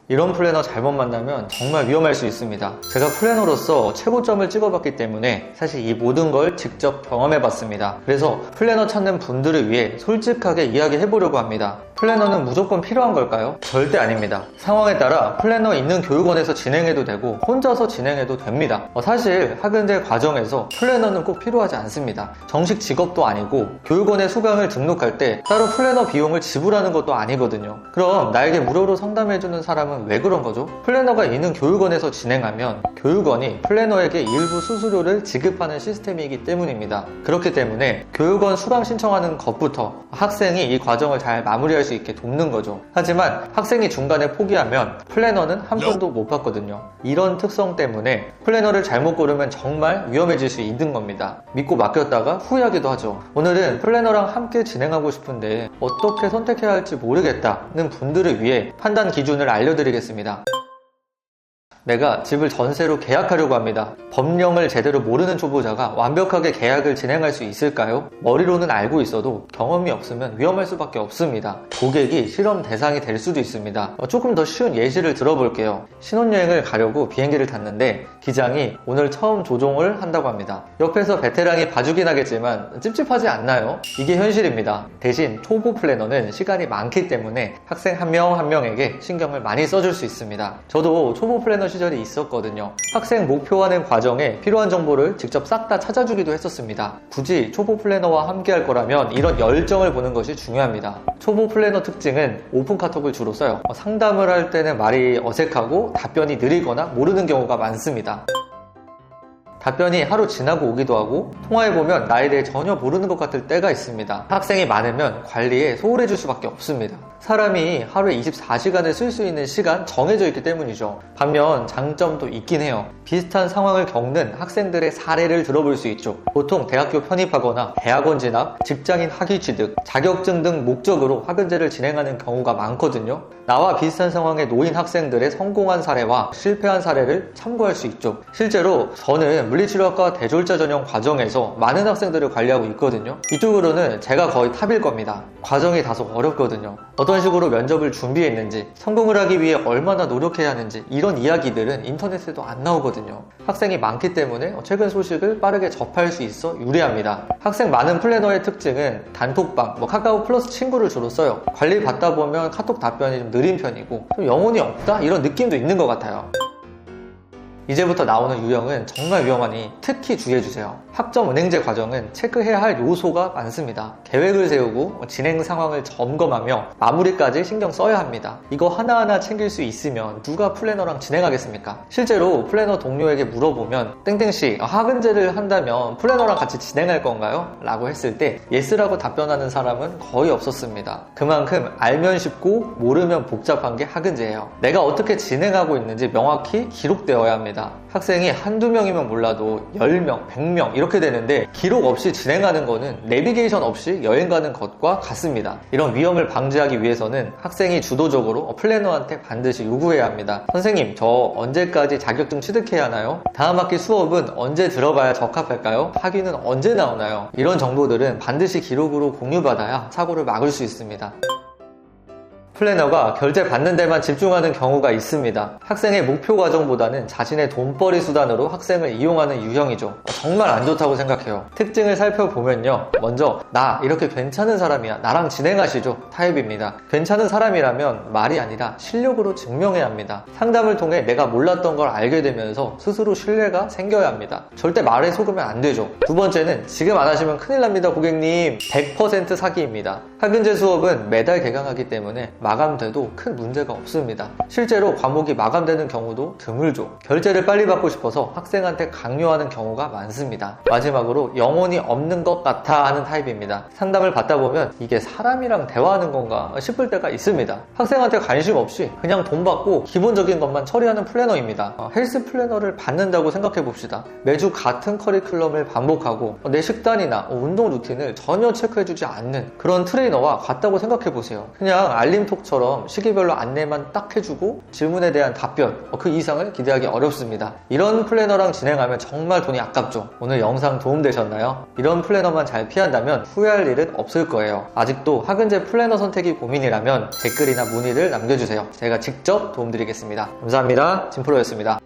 이런 플래너 잘못 만나면 정말 위험할 수 있습니다. 제가 플래너로서 최고점을 찍어봤기 때문에 사실 이 모든 걸 직접 경험해봤습니다. 그래서 플래너 찾는 분들을 위해 솔직하게 이야기해보려고 합니다. 플래너는 무조건 필요한 걸까요? 절대 아닙니다. 상황에 따라 플래너 있는 교육원에서 진행해도 되고 혼자서 진행해도 됩니다. 사실 학연제 과정에서 플래너는 꼭 필요하지 않습니다. 정식 직업도 아니고 교육원에 수강을 등록할 때 따로 플래너 비용을 지불하는 것도 아니거든요. 그럼 나에게 무료로 상담해주는 사람은 왜 그런 거죠? 플래너가 있는 교육원에서 진행하면 교육원이 플래너에게 일부 수수료를 지급하는 시스템이기 때문입니다. 그렇기 때문에 교육원 수강 신청하는 것부터 학생이 이 과정을 잘 마무리할 수 있게 돕는 거죠. 하지만 학생이 중간에 포기하면 플래너는 한 푼도 못 받거든요. 이런 특성 때문에 플래너를 잘못 고르면 정말 위험해질 수 있는 겁니다. 믿고 맡겼다가 후회하기도 하죠. 오늘은 플래너랑 함께 진행하고 싶은데 어떻게 선택해야 할지 모르겠다는 분들을 위해 판단 기준을 알려드리겠습니다. 내가 집을 전세로 계약하려고 합니다. 법령을 제대로 모르는 초보자가 완벽하게 계약을 진행할 수 있을까요? 머리로는 알고 있어도 경험이 없으면 위험할 수밖에 없습니다. 고객이 실험 대상이 될 수도 있습니다. 조금 더 쉬운 예시를 들어볼게요. 신혼여행을 가려고 비행기를 탔는데 기장이 오늘 처음 조종을 한다고 합니다. 옆에서 베테랑이 봐주긴 하겠지만 찝찝하지 않나요? 이게 현실입니다. 대신 초보 플래너는 시간이 많기 때문에 학생 한 명 한 명에게 신경을 많이 써줄 수 있습니다. 저도 초보 플래너 시절이 있었거든요. 학생 목표하는 과정에 필요한 정보를 직접 싹 다 찾아주기도 했었습니다. 굳이 초보 플래너와 함께 할 거라면 이런 열정을 보는 것이 중요합니다. 초보 플래너 특징은 오픈 카톡을 주로 써요. 상담을 할 때는 말이 어색하고 답변이 느리거나 모르는 경우가 많습니다. 답변이 하루 지나고 오기도 하고 통화해보면 나에 대해 전혀 모르는 것 같을 때가 있습니다. 학생이 많으면 관리에 소홀해질 수밖에 없습니다. 사람이 하루에 24시간을 쓸 수 있는 시간 정해져 있기 때문이죠. 반면 장점도 있긴 해요. 비슷한 상황을 겪는 학생들의 사례를 들어볼 수 있죠. 보통 대학교 편입하거나 대학원 진학, 직장인 학위 취득, 자격증 등 목적으로 학연제를 진행하는 경우가 많거든요. 나와 비슷한 상황에 놓인 학생들의 성공한 사례와 실패한 사례를 참고할 수 있죠. 실제로 저는 물리치료학과 대졸자 전형 과정에서 많은 학생들을 관리하고 있거든요. 이쪽으로는 제가 거의 탑일 겁니다. 과정이 다소 어렵거든요. 어떤 식으로 면접을 준비했는지, 성공을 하기 위해 얼마나 노력해야 하는지 이런 이야기들은 인터넷에도 안 나오거든요. 학생이 많기 때문에 최근 소식을 빠르게 접할 수 있어 유리합니다. 학생 많은 플래너의 특징은 단톡방, 카카오 플러스 친구를 주로 써요. 관리 받다 보면 카톡 답변이 좀 느린 편이고 좀 영혼이 없다? 이런 느낌도 있는 것 같아요. 이제부터 나오는 유형은 정말 위험하니 특히 주의해주세요. 학점 은행제 과정은 체크해야 할 요소가 많습니다. 계획을 세우고 진행 상황을 점검하며 마무리까지 신경 써야 합니다. 이거 하나하나 챙길 수 있으면 누가 플래너랑 진행하겠습니까? 실제로 플래너 동료에게 물어보면 땡땡씨 학은제를 한다면 플래너랑 같이 진행할 건가요? 라고 했을 때 예스라고 답변하는 사람은 거의 없었습니다. 그만큼 알면 쉽고 모르면 복잡한 게 학은제예요. 내가 어떻게 진행하고 있는지 명확히 기록되어야 합니다. 학생이 한두 명이면 몰라도 10명, 100명 이렇게 되는데 기록 없이 진행하는 거는 내비게이션 없이 여행 가는 것과 같습니다. 이런 위험을 방지하기 위해서는 학생이 주도적으로 플래너한테 반드시 요구해야 합니다. 선생님, 저 언제까지 자격증 취득해야 하나요? 다음 학기 수업은 언제 들어봐야 적합할까요? 학위는 언제 나오나요? 이런 정보들은 반드시 기록으로 공유받아야 사고를 막을 수 있습니다. 플래너가 결제 받는 데만 집중하는 경우가 있습니다. 학생의 목표 과정보다는 자신의 돈벌이 수단으로 학생을 이용하는 유형이죠. 정말 안 좋다고 생각해요. 특징을 살펴보면요. 먼저 나 이렇게 괜찮은 사람이야, 나랑 진행하시죠 타입입니다. 괜찮은 사람이라면 말이 아니라 실력으로 증명해야 합니다. 상담을 통해 내가 몰랐던 걸 알게 되면서 스스로 신뢰가 생겨야 합니다. 절대 말에 속으면 안 되죠. 두 번째는 지금 안 하시면 큰일 납니다 고객님. 100% 사기입니다. 학연제 수업은 매달 개강하기 때문에 마감돼도 큰 문제가 없습니다. 실제로 과목이 마감되는 경우도 드물죠. 결제를 빨리 받고 싶어서 학생한테 강요하는 경우가 많습니다. 마지막으로 영혼이 없는 것 같아 하는 타입입니다. 상담을 받다 보면 이게 사람이랑 대화하는 건가 싶을 때가 있습니다. 학생한테 관심 없이 그냥 돈 받고 기본적인 것만 처리하는 플래너입니다. 헬스 플래너를 받는다고 생각해 봅시다. 매주 같은 커리큘럼을 반복하고 내 식단이나 운동 루틴을 전혀 체크해주지 않는 그런 트레이너와 같다고 생각해 보세요. 그냥 알림톡 카이톡처럼 시기별로 안내만 딱 해주고 질문에 대한 답변, 그 이상을 기대하기 어렵습니다. 이런 플래너랑 진행하면 정말 돈이 아깝죠. 오늘 영상 도움되셨나요? 이런 플래너만 잘 피한다면 후회할 일은 없을 거예요. 아직도 학은제 플래너 선택이 고민이라면 댓글이나 문의를 남겨주세요. 제가 직접 도움드리겠습니다. 감사합니다. 진프로였습니다.